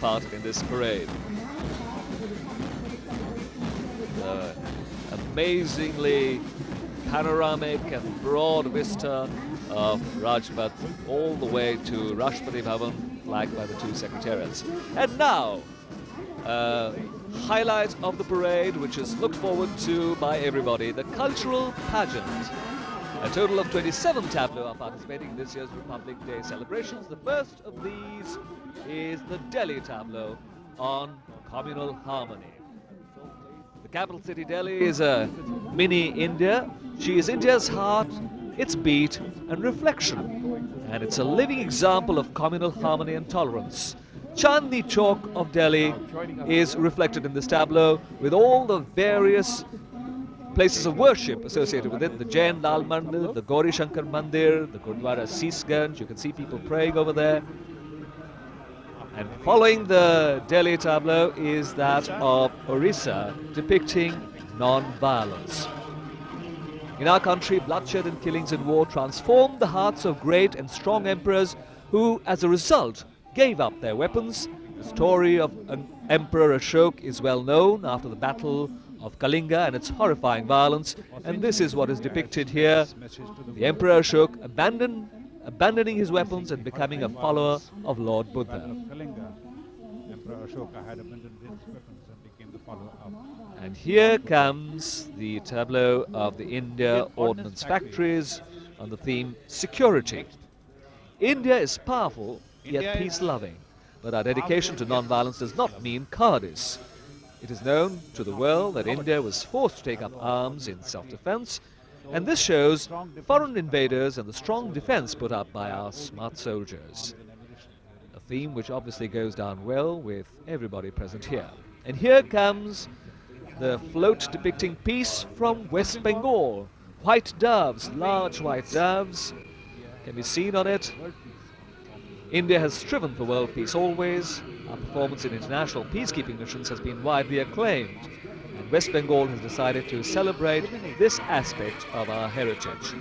part in this parade. The amazingly panoramic and broad vista of Rajpath all the way to Rashtrapati Bhavan, flanked by the two secretariats. And now, highlight of the parade, which is looked forward to by everybody, the cultural pageant. A total of 27 tableaux are participating in this year's Republic Day celebrations. The first of these is the Delhi tableau on communal harmony. The capital city Delhi is a mini India. She is India's heart, its beat and reflection. And it's a living example of communal harmony and tolerance. Chandni Chowk of Delhi is reflected in this tableau with all the various places of worship associated with it. The Jain Lal Mandir, the Gauri Shankar Mandir, the Gurdwara Sisganj. You can see people praying over there. And following the Delhi tableau is that of Orissa, depicting non-violence. In our country, bloodshed and killings in war transformed the hearts of great and strong emperors who, as a result, gave up their weapons. The story of Emperor Ashok is well known after the Battle of Kalinga and its horrifying violence, and this is what is depicted here. The Emperor Ashok abandoning his weapons and becoming a follower of Lord Buddha. And here comes the tableau of the India Ordnance Factories on the theme Security. India is powerful, yet peace-loving, but our dedication to non-violence does not mean cowardice. It is known to the world that India was forced to take up arms in self-defense, and this shows foreign invaders and the strong defense put up by our smart soldiers. A theme which obviously goes down well with everybody present here. And here comes the float depicting peace from West Bengal. White doves, large white doves, can be seen on it. India has striven for world peace always. Our performance in international peacekeeping missions has been widely acclaimed, and West Bengal has decided to celebrate this aspect of our heritage.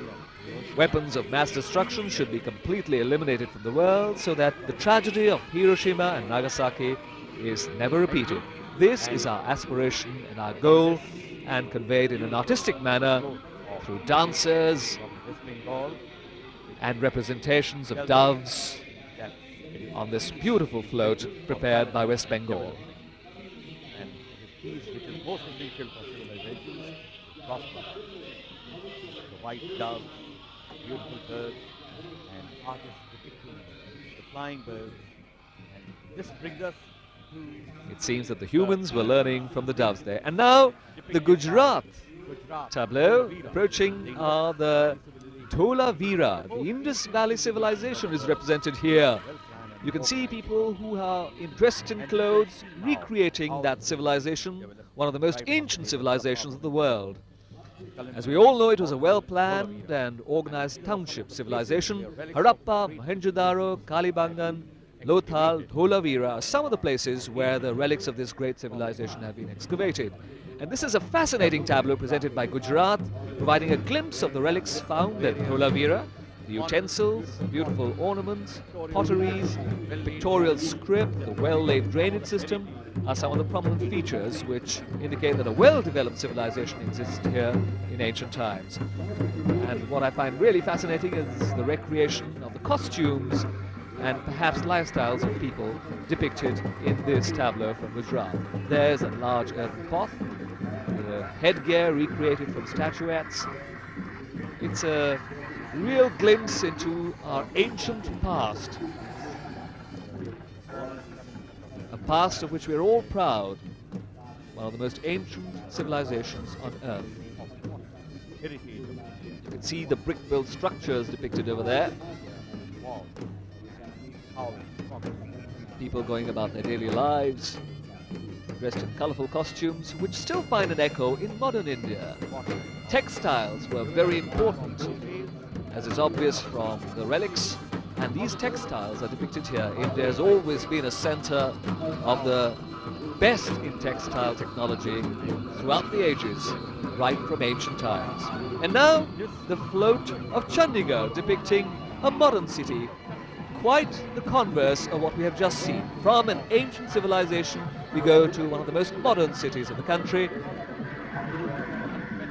Weapons of mass destruction should be completely eliminated from the world so that the tragedy of Hiroshima and Nagasaki is never repeated. This is our aspiration and our goal, and conveyed in an artistic manner through dancers and representations of doves on this beautiful float prepared by West Bengal. And peace, which is most essential for civilization, to prosper. The white dove, beautiful birds, and artists depicting the flying birds. And this brings us to... It seems that the humans were learning from the doves there. And now, the Gujarat tableau. Approaching are the Dholavira. The Indus Valley civilization is represented here. You can see people who are dressed in clothes recreating that civilization, one of the most ancient civilizations of the world. As we all know, it was a well-planned and organized township civilization. Harappa, Mohenjo-daro, Kalibangan, Lothal, Dholavira are some of the places where the relics of this great civilization have been excavated. And this is a fascinating tableau presented by Gujarat, providing a glimpse of the relics found at Dholavira. The utensils, beautiful ornaments, potteries, pictorial script, the well-laid drainage system are some of the prominent features which indicate that a well-developed civilization existed here in ancient times. And what I find really fascinating is the recreation of the costumes and perhaps lifestyles of people depicted in this tableau from Gujarat. There's a large earthen pot, the headgear recreated from statuettes. It's a real glimpse into our ancient past, a past of which we're all proud, one of the most ancient civilizations on Earth. You can see the brick-built structures depicted over there. People going about their daily lives, dressed in colorful costumes, which still find an echo in modern India. Textiles were very important, as is obvious from the relics, and these textiles are depicted here. India has always been a center of the best in textile technology throughout the ages, right from ancient times. And now, the float of Chandigarh, depicting a modern city, quite the converse of what we have just seen. From an ancient civilization, we go to one of the most modern cities of the country.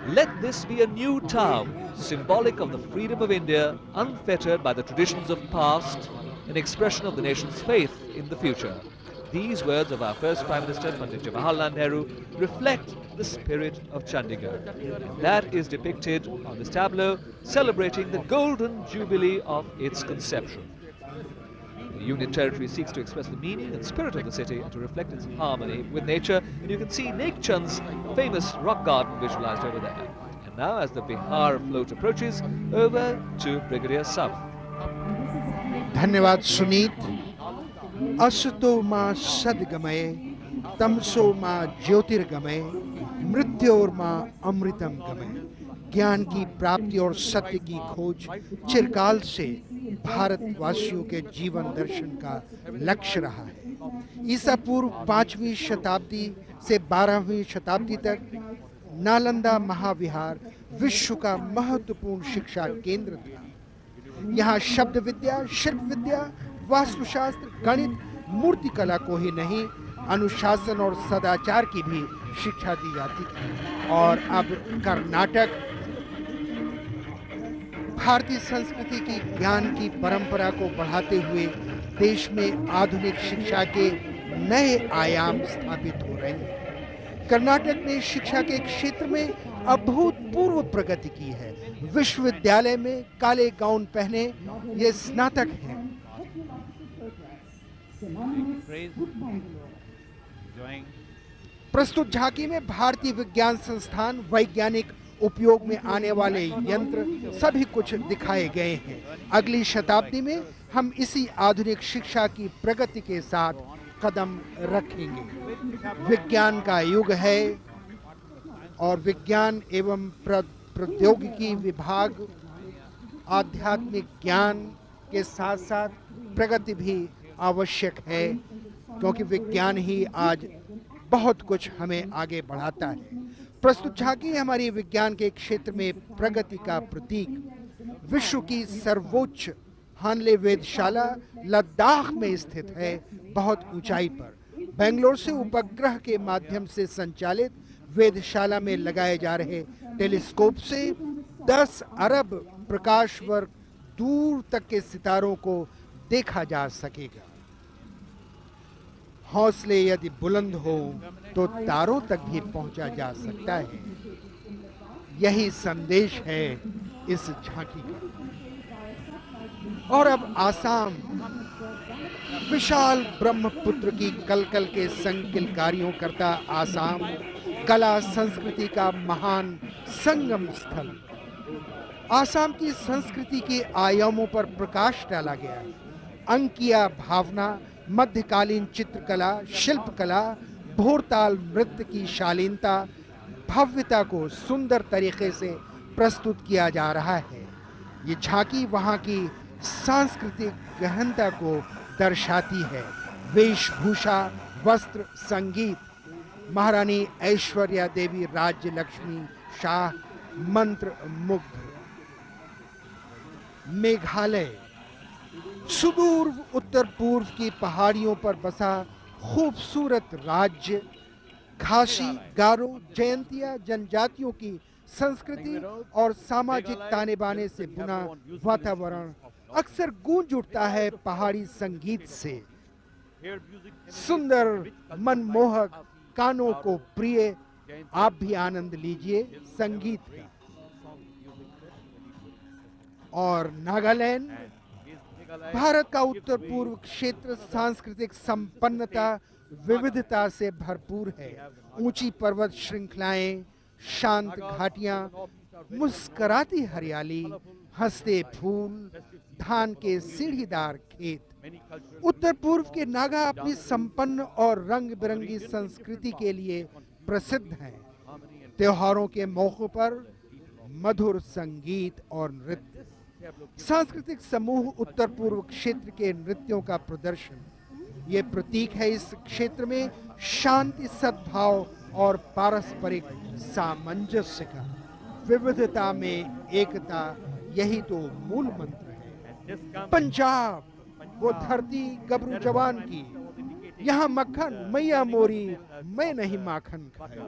Let this be a new town, symbolic of the freedom of India, unfettered by the traditions of past, an expression of the nation's faith in the future. These words of our first Prime Minister, Pandit Jawaharlal Nehru, reflect the spirit of Chandigarh. And that is depicted on this tableau, celebrating the golden jubilee of its conception. The Union Territory seeks to express the meaning and spirit of the city and to reflect its harmony with nature. And you can see Nek Chand's famous rock garden visualized over there. And now, as the Bihar float approaches, over to Brigadier Sawant. धन्यवाद सुनीत। असतो मां सद्गमय, तमसो मां ज्योतिर्गमय, मृत्योर्मा अमृतम गमय। ज्ञान की प्राप्ति और सत्य की खोज चिरकाल से भारतवासियों के जीवन दर्शन का लक्ष्य रहा है। ईसा पूर्व 5वीं शताब्दी से 12वीं शताब्दी तक नालंदा महाविहार विश्व का महत्वपूर्ण शिक्षा केंद्र था। यहाँ शब्द विद्या, शिल्प विद्या, वास्तुशास्त्र, गणित, मूर्तिकला को ही नहीं, अनुशासन और सदाचार की भी शिक्षा दी जाती थी। और अब कर्नाटक भारतीय संस्कृति की ज्ञान की परंपरा को बढ़ाते हुए देश में आधुनिक शिक्षा के नए आयाम स्थापित हो रहे हैं। कर्नाटक ने शिक्षा के क्षेत्र में अभूतपूर्व प्रगति की है। विश्वविद्यालय में काले गाउन पहने ये स्नातक हैं। प्रस्तुत झांकी में भारतीय विज्ञान संस्थान, वैज्ञानिक उपयोग में आने वाले यंत्र सभी कुछ दिखाए गए हैं। अगली शताब्दी में हम इसी आधुनिक शिक्षा की प्रगति के साथ कदम रखेंगे। विज्ञान का युग है और विज्ञान एवं प्रौद्योगिकी विभाग आध्यात्मिक ज्ञान के साथ साथ प्रगति भी आवश्यक है, क्योंकि विज्ञान ही आज बहुत कुछ हमें आगे बढ़ाता है। प्रस्तुत झांकी हमारी विज्ञान के क्षेत्र में प्रगति का प्रतीक। विश्व की सर्वोच्च हानले वेधशाला लद्दाख में स्थित है, बहुत ऊंचाई पर। बेंगलोर से उपग्रह के माध्यम से संचालित वेधशाला में लगाए जा रहे टेलीस्कोप से 10 अरब प्रकाश वर्ष दूर तक के सितारों को देखा जा सकेगा। हौसले यदि बुलंद हो तो तारों तक भी पहुंचा जा सकता है। यही संदेश है इस झांकी का। और अब आसाम विशाल ब्रह्मपुत्र की कलकल के संग किलकारियों करता आसाम कला संस्कृति का महान संगम स्थल। आसाम की संस्कृति के आयामों पर प्रकाश डाला गया। अंकिया भावना, मध्यकालीन चित्रकला, शिल्पकला, भोरताल नृत्य की शालीनता, भव्यता को सुंदर तरीके से प्रस्तुत किया जा रहा है। ये झांकी वहाँ की सांस्कृतिक गहनता को दर्शाती है। वेशभूषा, वस्त्र, संगीत, महारानी ऐश्वर्या देवी राज्य लक्ष्मी शाह मंत्र मुग्ध। मेघालय सुदूर उत्तर पूर्व की पहाड़ियों पर बसा खूबसूरत राज्य। खासी, गारो, जयंतिया जनजातियों की संस्कृति और सामाजिक ताने बाने से बुना वातावरण अक्सर गूंज उठता है पहाड़ी संगीत से। सुंदर, मनमोहक, कानों को प्रिय, आप भी आनंद लीजिए संगीत का। और नागालैंड भारत का उत्तर पूर्व क्षेत्र सांस्कृतिक संपन्नता, विविधता से भरपूर है। ऊंची पर्वत श्रृंखलाएं, शांत घाटियां, मुस्कुराती हरियाली, हंसते फूल, धान के सीढ़ीदार खेत। उत्तर पूर्व के नागा अपनी संपन्न और रंग बिरंगी संस्कृति के लिए प्रसिद्ध हैं। त्योहारों के मौकों पर मधुर संगीत और नृत्य। सांस्कृतिक समूह उत्तर पूर्व क्षेत्र के नृत्यों का प्रदर्शन ये प्रतीक है इस क्षेत्र में शांति, सद्भाव और पारस्परिक सामंजस्य का। विविधता में एकता, यही तो मूल मंत्र है। पंजाब वो धरती गबरू जवान की, यहाँ मक्खन मैया मोरी, मैं नहीं माखन खाई।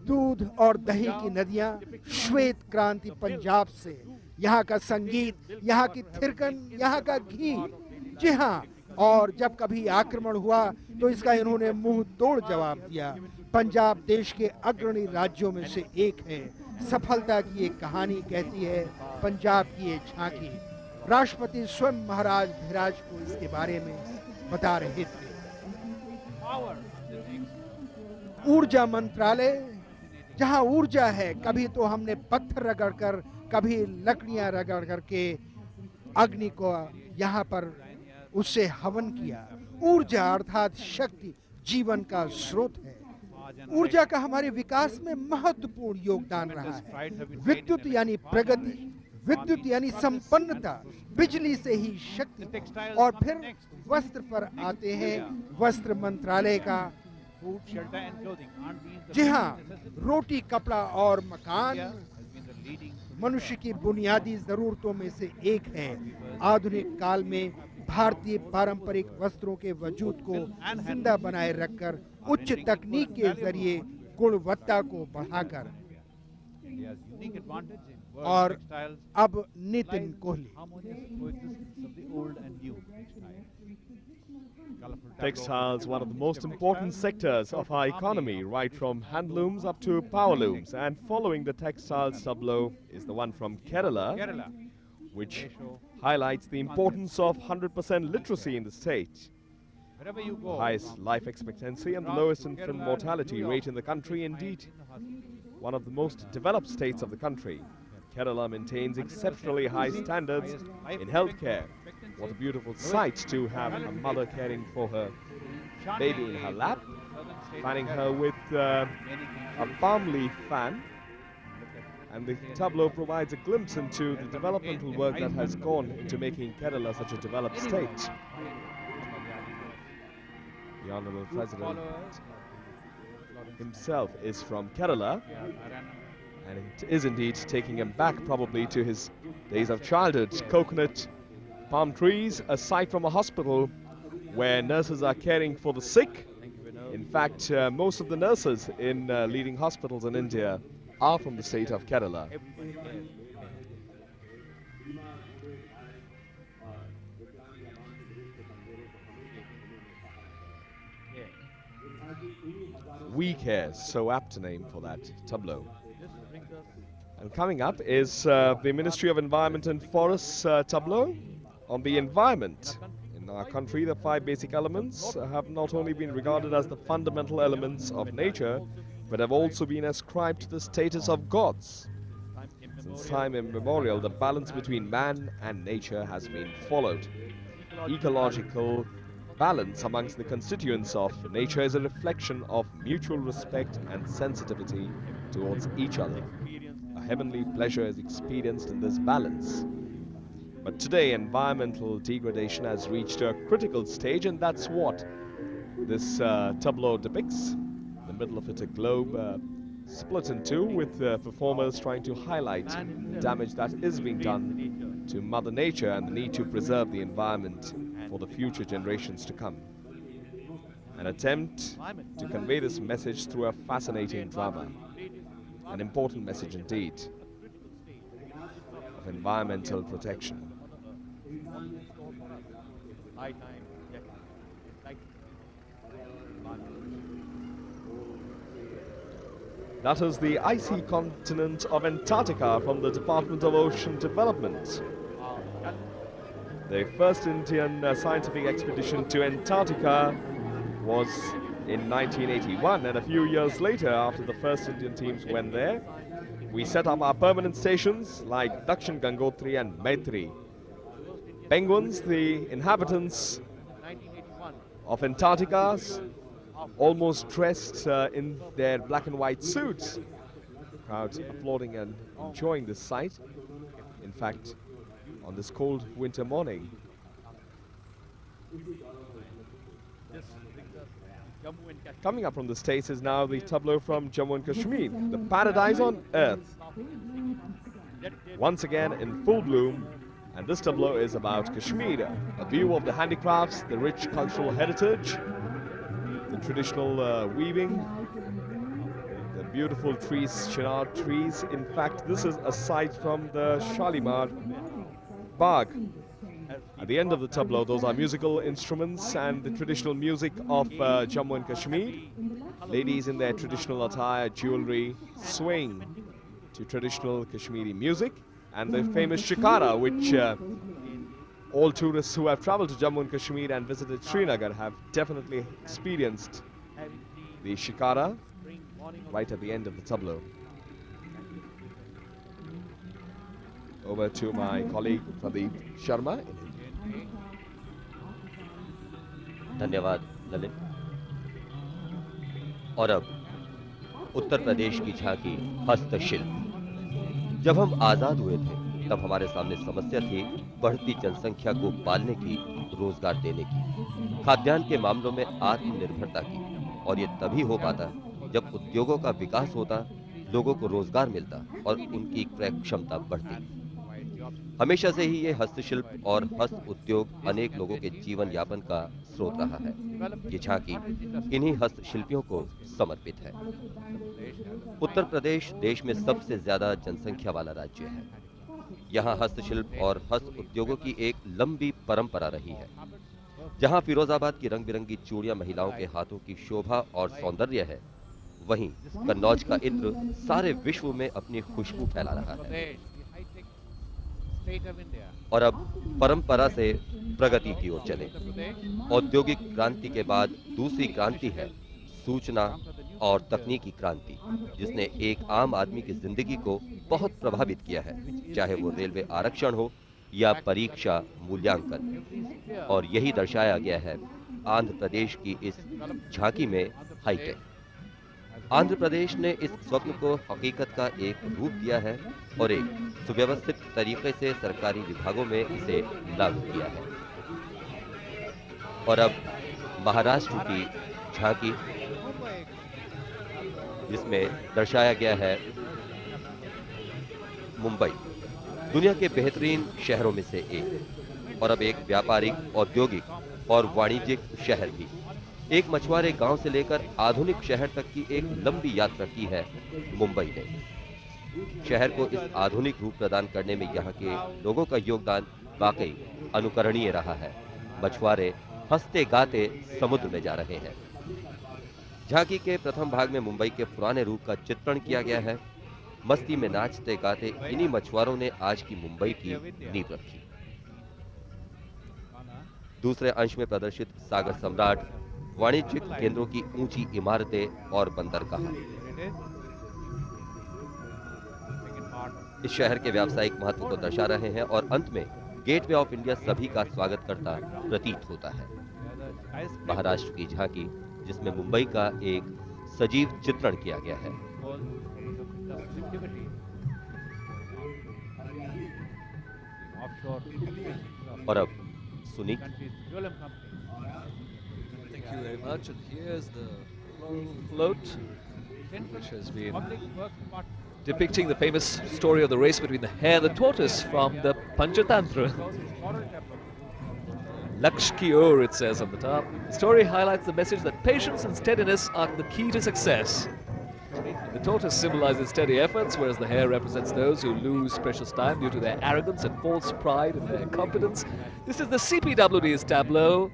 दूध और दही की नदियां, श्वेत क्रांति पंजाब से, यहाँ का संगीत, यहाँ की थिरकन, यहाँ का घी। जी हाँ, और जब कभी आक्रमण हुआ तो इसका इन्होंने मुंह तोड़ जवाब दिया। पंजाब देश के अग्रणी राज्यों में से एक है। सफलता की एक कहानी कहती है पंजाब की ये झांकी। राष्ट्रपति स्वयं महाराज धिराज को इसके बारे में बता रहे थे। ऊर्जा मंत्रालय, जहां ऊर्जा है, कभी तो हमने पत्थर रगड़कर, कभी लकड़ियां रगड़ करके अग्नि को यहाँ पर उससे हवन किया। ऊर्जा अर्थात शक्ति जीवन का स्रोत है। ऊर्जा का हमारे विकास में महत्वपूर्ण योगदान रहा है। विद्युत यानी प्रगति, विद्युत यानी संपन्नता, बिजली से ही शक्ति। और फिर वस्त्र पर आते हैं, वस्त्र मंत्रालय का। जी हाँ, रोटी, कपड़ा और मकान मनुष्य की बुनियादी जरूरतों में से एक है। आधुनिक काल में भारतीय पारंपरिक वस्त्रों के वजूद को जिंदा बनाए रखकर उच्च तकनीक के जरिए गुणवत्ता को बढ़ाकर। और अब Nitin Kohli. Textiles, one of the most important sectors of our economy, right from handlooms up to power looms. And following the textiles tableau is the one from Kerala, which highlights the importance of 100% literacy in the state. The highest life expectancy and the lowest infant mortality rate in the country, indeed one of the most developed states of the country. Kerala maintains exceptionally high standards in healthcare. What a beautiful sight to have a mother caring for her baby in her lap, fanning her with a palm leaf fan. And the tableau provides a glimpse into the developmental work that has gone into making Kerala such a developed state. The Honourable President himself is from Kerala, and it is indeed taking him back probably to his days of childhood. Coconut palm trees, a sight from a hospital where nurses are caring for the sick. In fact, most of the nurses in leading hospitals in India are from the state of Kerala. We Care, so apt a name for that tableau. And coming up is the Ministry of Environment and Forests tableau on the environment. In our country, the 5 basic elements have not only been regarded as the fundamental elements of nature, but have also been ascribed to the status of gods. Since time immemorial, the balance between man and nature has been followed. Ecological balance amongst the constituents of nature is a reflection of mutual respect and sensitivity towards each other. A heavenly pleasure is experienced in this balance. But today, environmental degradation has reached a critical stage, and that's what this tableau depicts. In the middle of it, a globe split in two, with performers trying to highlight the damage that is being done to Mother Nature and the need to preserve the environment for the future generations to come. An attempt to convey this message through a fascinating drama. An important message indeed of environmental protection. That is the icy continent of Antarctica from the Department of Ocean Development. The first Indian scientific expedition to Antarctica was in 1981, and a few years later, after the first Indian teams went there, we set up our permanent stations like Dakshin Gangotri and Maitri. Penguins, the inhabitants of Antarctica, almost dressed in their black and white suits. Crowds applauding and enjoying this sight. In fact, on this cold winter morning. Coming up from the States is now the tableau from Jammu and Kashmir, the paradise on earth. Once again in full bloom, And this tableau is about Kashmir, a view of the handicrafts, the rich cultural heritage, the traditional weaving, the beautiful trees, chinar trees. In fact, this is a sight from the Shalimar Bagh. At the end of the tableau, those are musical instruments and the traditional music of Jammu and Kashmir. Ladies in their traditional attire, jewelry, swing to traditional Kashmiri music. And the famous Shikara, which all tourists who have traveled to Jammu and Kashmir and visited Srinagar have definitely experienced. The Shikara right at the end of the tableau. Over to my colleague Pradeep Sharma. धन्यवाद ललित। और अब उत्तर प्रदेश की झांकी हस्तशिल्प। जब हम आजाद हुए थे तब हमारे सामने समस्या थी बढ़ती जनसंख्या को पालने की, रोजगार देने की, खाद्यान्न के मामलों में आत्मनिर्भरता की। और ये तभी हो पाता जब उद्योगों का विकास होता, लोगों को रोजगार मिलता और उनकी क्रय क्षमता बढ़ती। हमेशा से ही ये हस्तशिल्प और हस्त उद्योग अनेक लोगों के जीवन यापन का स्रोत रहा है। ये झांकी इन्हीं हस्तशिल्पियों को समर्पित है। उत्तर प्रदेश देश में सबसे ज्यादा जनसंख्या वाला राज्य है। यहाँ हस्तशिल्प और हस्त उद्योगों की एक लंबी परंपरा रही है। जहाँ फिरोजाबाद की रंग बिरंगी चूड़ियां महिलाओं के हाथों की शोभा और सौंदर्य है, वहीं कन्नौज का इत्र सारे विश्व में अपनी खुशबू फैला रहा है। और अब परंपरा से प्रगति की ओर चले। औद्योगिक क्रांति के बाद दूसरी क्रांति है सूचना और तकनीकी क्रांति, जिसने एक आम आदमी की जिंदगी को बहुत प्रभावित किया है, चाहे वो रेलवे आरक्षण हो या परीक्षा मूल्यांकन। और यही दर्शाया गया है आंध्र प्रदेश की इस झांकी में हाईटेक। आंध्र प्रदेश ने इस स्वप्न को हकीकत का एक रूप दिया है और एक सुव्यवस्थित तरीके से सरकारी विभागों में इसे लागू किया है। और अब महाराष्ट्र की झांकी, जिसमें दर्शाया गया है मुंबई, दुनिया के बेहतरीन शहरों में से एक, और अब एक व्यापारिक, औद्योगिक और वाणिज्यिक शहर भी। एक मछुआरे गांव से लेकर आधुनिक शहर तक की एक लंबी यात्रा की है मुंबई ने। शहर को इस आधुनिक रूप प्रदान करने में यहाँ के लोगों का योगदान वाकई अनुकरणीय रहा है। मछुआरे हंसते गाते समुद्र में जा रहे हैं। झांकी के प्रथम भाग में मुंबई के पुराने रूप का चित्रण किया गया है। मस्ती में नाचते गाते इन्हीं मछुआरों ने आज की मुंबई की नींव रखी। दूसरे अंश में प्रदर्शित सागर सम्राट, वाणिज्यिक केंद्रों की ऊंची इमारतें और बंदरगाह इस शहर के व्यावसायिक महत्व को दर्शा रहे हैं। और अंत में गेटवे ऑफ इंडिया सभी का स्वागत करता प्रतीत होता है। महाराष्ट्र की झांकी, जिसमें मुंबई का एक सजीव चित्रण किया गया है। और अब सुनी। Thank you very much. And here's the float, which has been depicting the famous story of the race between the hare and the tortoise from the Panchatantra. Laksh ki or, it says on the top. The story highlights the message that patience and steadiness are the key to success. The tortoise symbolizes steady efforts, whereas the hare represents those who lose precious time due to their arrogance and false pride in their competence. This is the CPWD's tableau,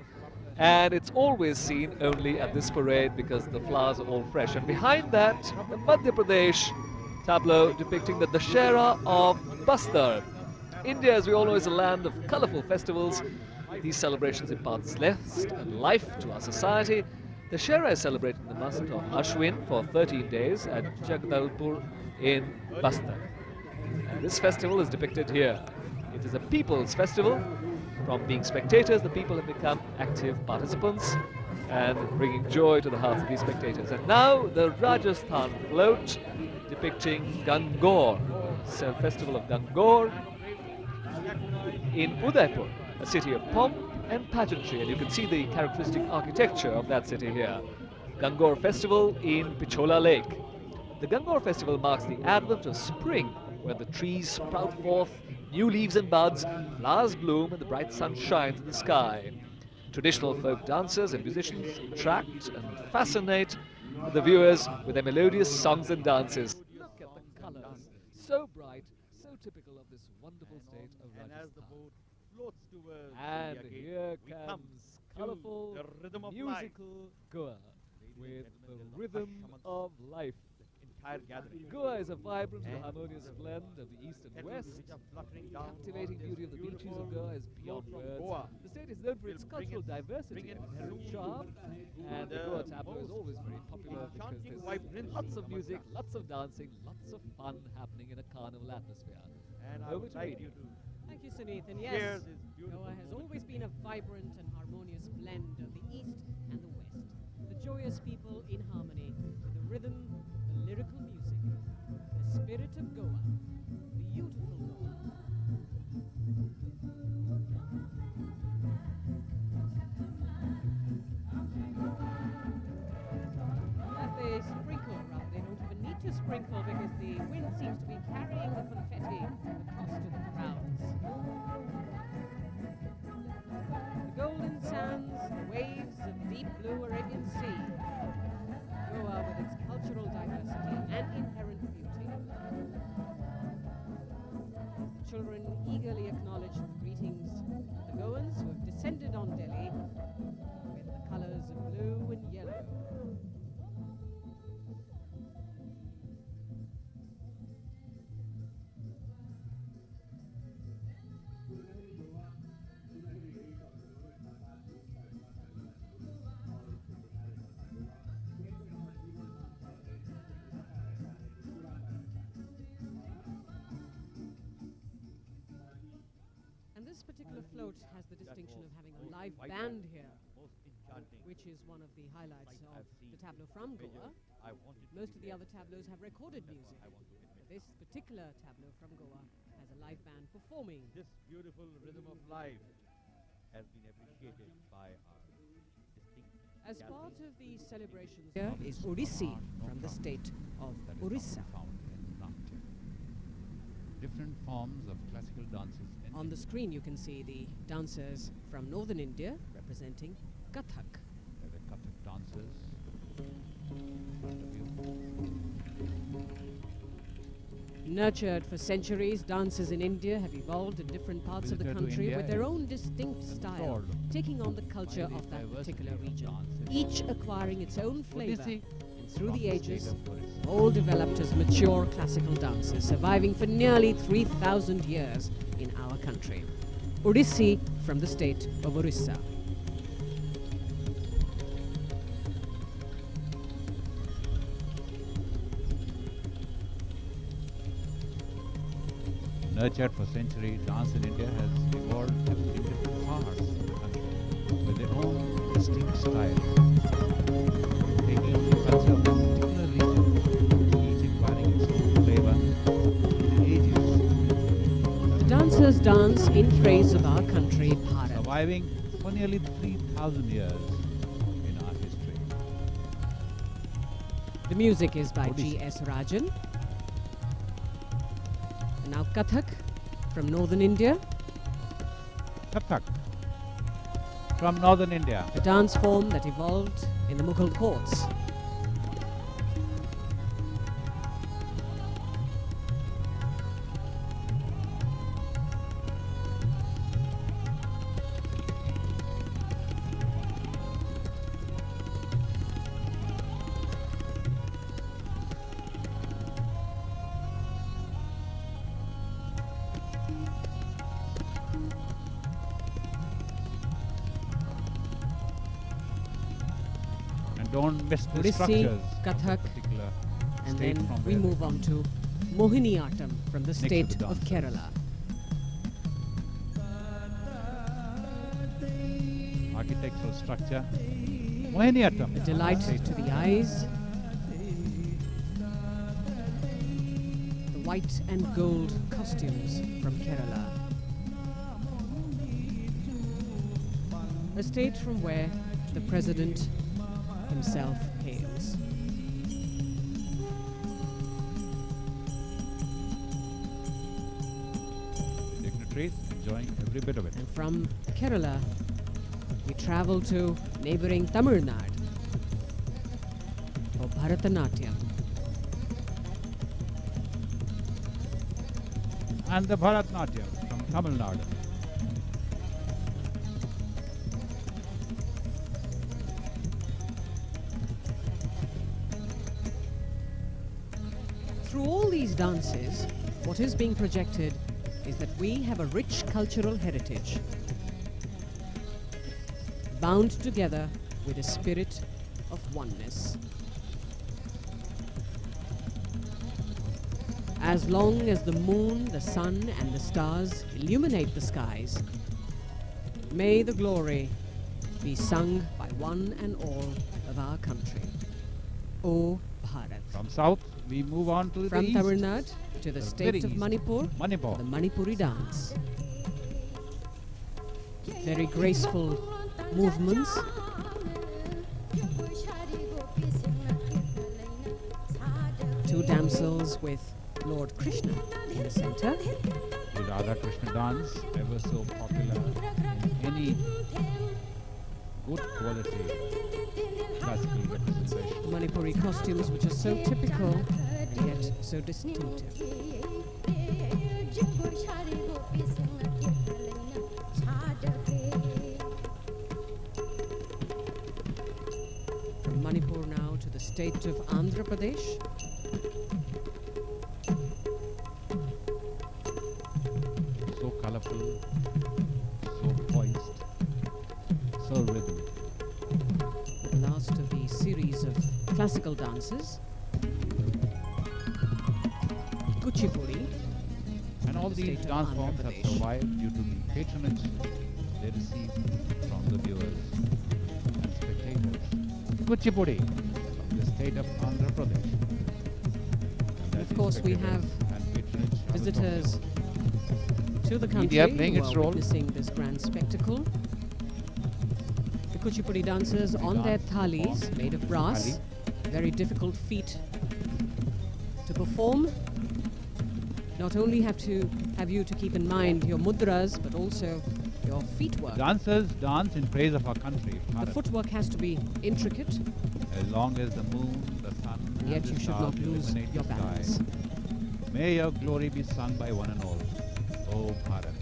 and it's always seen only at this parade because the flowers are all fresh. And behind that, the Madhya Pradesh tableau depicting the Dashera of Bastar. India, as we all know, is a land of colorful festivals. These celebrations impart zest and life to our society. Dashera is celebrated in the month of Ashwin for 13 days at Jagdalpur in Bastar. And this festival is depicted here. It is a people's festival. From being spectators, the people have become active participants and bringing joy to the hearts of these spectators. And now the Rajasthan float depicting Gangor, the festival of Gangor in Udaipur, a city of pomp and pageantry, and you can see the characteristic architecture of that city here. Gangor festival in Pichola Lake. The Gangor festival marks the advent of spring where the trees sprout forth new leaves and buds, flowers bloom, and the bright sun shines in the sky. Traditional folk dancers and musicians attract and fascinate the viewers with their melodious songs and dances. Look at the colors, so bright, so typical of this wonderful state of And as the Rajasthan. boat floats towards And India Gate, here we come comes to colourful, the rhythm of life. musical Goa with the rhythm of life. Entire gathering. Goa is a vibrant and And harmonious blend of the east and Kettles west. which are fluttering down Captivating on beauty of this the beaches beautiful of Goa is flow beyond from words. Goa. The state is known for its will bring cultural it- diversity bring it and inherent through charm, and the the Goa tableau is most always very popular because enchanting there's vibrancy lots of amongst music, us. lots of dancing, lots of fun happening in a carnival atmosphere. And I Over would to like you. you to Thank you, Sunith. And hear yes, this beautiful Goa has moment. always been a vibrant and harmonious blend of the East and the West. The joyous people in harmony with the rhythm, the lyrical music, the spirit of Goa, beautiful Goa. As they sprinkle around, they don't even need to sprinkle because the wind seems to be carrying the confetti across to the crowds. The golden sands, the waves of deep blue Arabian Sea. Goa with its cultural diversity and inherent beauty. The children eagerly acknowledge the greetings of the Goans who have descended on Delhi with the colors of blue and yellow. And this particular float has the distinction of having a live band here, most enchanting which is one of the highlights sight of I've seen. the tableau from Major, Goa. I wanted to Most be of the there. other tableaus have recorded That's music. what I want to admit. This particular tableau from Goa has a live band performing. This beautiful rhythm of life has been appreciated by our distinct As gathering. part of the celebrations, here is Odissi from the state of that is Orissa. often found in Natya. Different forms of classical dances and On the screen you can see the dancers from northern India representing Kathak. the Kathak dancers. Front of you. Nurtured for centuries, dancers in India have evolved in different parts of the Visitor to country India with their is own distinct style, enthralled taking on the culture by the of that diversity particular of region, dances. each acquiring its own flavor. Odissi And through from the state ages, of Orissa. all developed as mature classical dances, surviving for nearly 3,000 years in our country. Odissi from the state of Orissa. Nurtured for centuries, dance in India has evolved in different parts of the country with their own distinct style, taking on the culture of a particular region, each acquiring its own flavor in the ages, Dancers dance in praise of our country, Bharat. surviving for nearly 3,000 years in our history. The music is by Odissi. G.S. Rajan. And now Kathak from northern India, Kathak from northern India. a dance form that evolved in the Mughal courts. And don't miss the Odissi, structures of Kathak, the particular And state then from we where they move on come. to Mohiniyattam from the to the state of dancers. Kerala. Architectural structure. Mohiniyattam. A delight State to the eyes. The white and gold costumes from Kerala. A state from where the president himself hails. streets, enjoying every bit of it. And from Kerala, we travel to neighboring Tamil Nadu for Bharatanatyam. And the Bharatanatyam from Tamil Nadu. Through all these dances, what is being projected is that we have a rich cultural heritage, bound together with a spirit of oneness. As long as the moon, the sun, and the stars illuminate the skies, may the glory be sung by one and all of our country. O Bharat. From south, we move on to From the Tamil east. Nadu to the The state very of east. Manipur, Manipur. the Manipuri dance. Very graceful movements, two damsels with Lord Krishna in the center. The Radha Krishna dance, ever so popular in any good quality classical representation. Manipuri costumes which are so typical and yet so distinctive. From Manipur now to the state of Andhra Pradesh. So colorful, so poised, so rhythmic. The last of the series of classical dances, Kuchipudi. And all The these state of dance Andhra forms have Pradesh. survived due to the patronage they receive from the viewers and spectators. Kuchipudi from the state of Andhra Pradesh. And that Of is course, we spectators have and patronage of the visitors to the country Media playing who its are role. witnessing this grand spectacle. The Kuchipudi dancers on their dance thalis form, made of brass, very difficult feat to perform. Not only have you to keep in mind your mudras, but also your feet work. Dancers dance in praise of our country, The Bharat. footwork has to be intricate, As long as the moon, the sun, and yet the you should stars not lose illuminate your the sky, balance. may your glory be sung by one and all. O Bharat.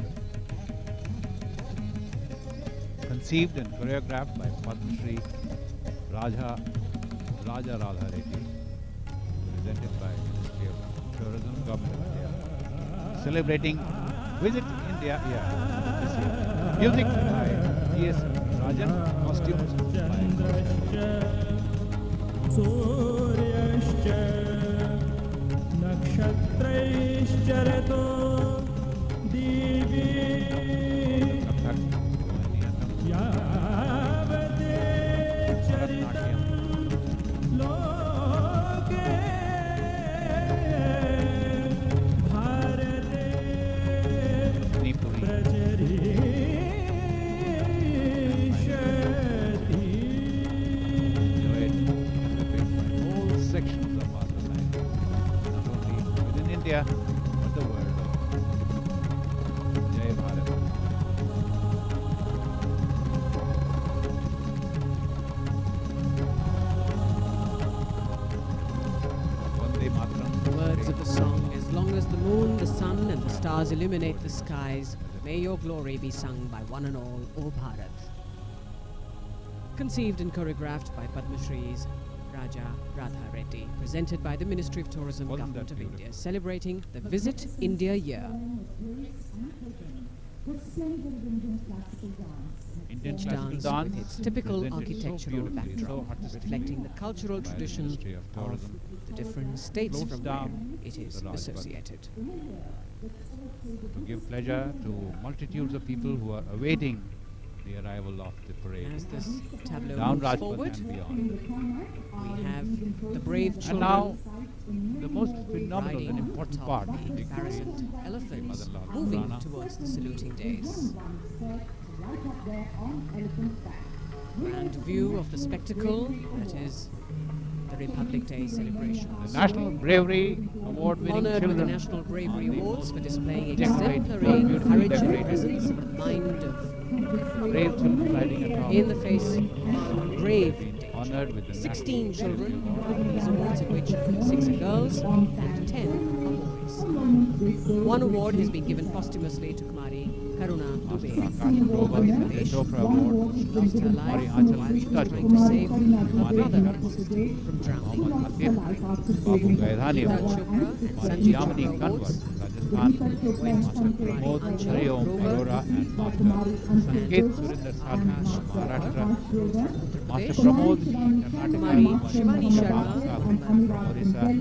Conceived and choreographed by Padma Shri Raja Radha Reddy, presented by Ministry of Tourism, Government of India. Celebrating Visit India Year this year. Music by T.S. Rajan, costumes by सूर्यश्च नक्षत्रैश्चरतो दिवि यावते चरितं लोके भारते whole sections of our society, not only within India, but the world over. Jai Bharat. Vande Mataram. The words of the song, as long as the moon, the sun, and the stars illuminate the skies, may your glory be sung by one and all, O Bharat. Conceived and choreographed by Padma Shri's Raja Radha Reddy, presented by the Ministry of Tourism, Wasn't Government that of India, beautiful? celebrating the Visit India Year. Indian Each classical dance dance with its typical presented so architectural beautifully, backdrop, so artistically reflecting the cultural by the tradition Ministry of of Tourism. the different states Floats from where down it is the Rajpath. associated. to give pleasure to multitudes of people who are awaiting the arrival of the parade. As this tableau Down moves Rajpath forward, and beyond. we have the brave And children now, the most phenomenal riding and on important top part, of the the caparisoned elephants, mother-in-law, moving Rana. towards the saluting days. Grand view of the spectacle that is the the Republic Day celebrations. The National Bravery Award-winning Honored with the children National Bravery on the Awards for displaying decorate- exemplary beautifully courage and decorated presence and the mind of brave children riding atop in the face of brave danger. honored with the 16 National children Bravery Award. won these awards, in which 6 are girls and 10 are boys. One award has been given posthumously to Kumari Karuna Master Dubey Akash of Grover with the Bangladesh. Chopra Award. She lost her life Kumari Achal while she was Gupta trying to save her Kumari brother Chopra. and sister from drowning. Mohammad Latif, Babu Gaidhani Neeraj Award. Chopra and Master Sanjay Yamini Chopra Kanwar, awards Rajasthan. went Master to Pramod Anjali Hariom Grover Arora and Master Sanket Surinder Sadhu Akash from Maharashtra. Uttar Master Pradesh. Pramod Ji, Karnataka. Kumari Shivani Sharma Baba Sahib from Orissa.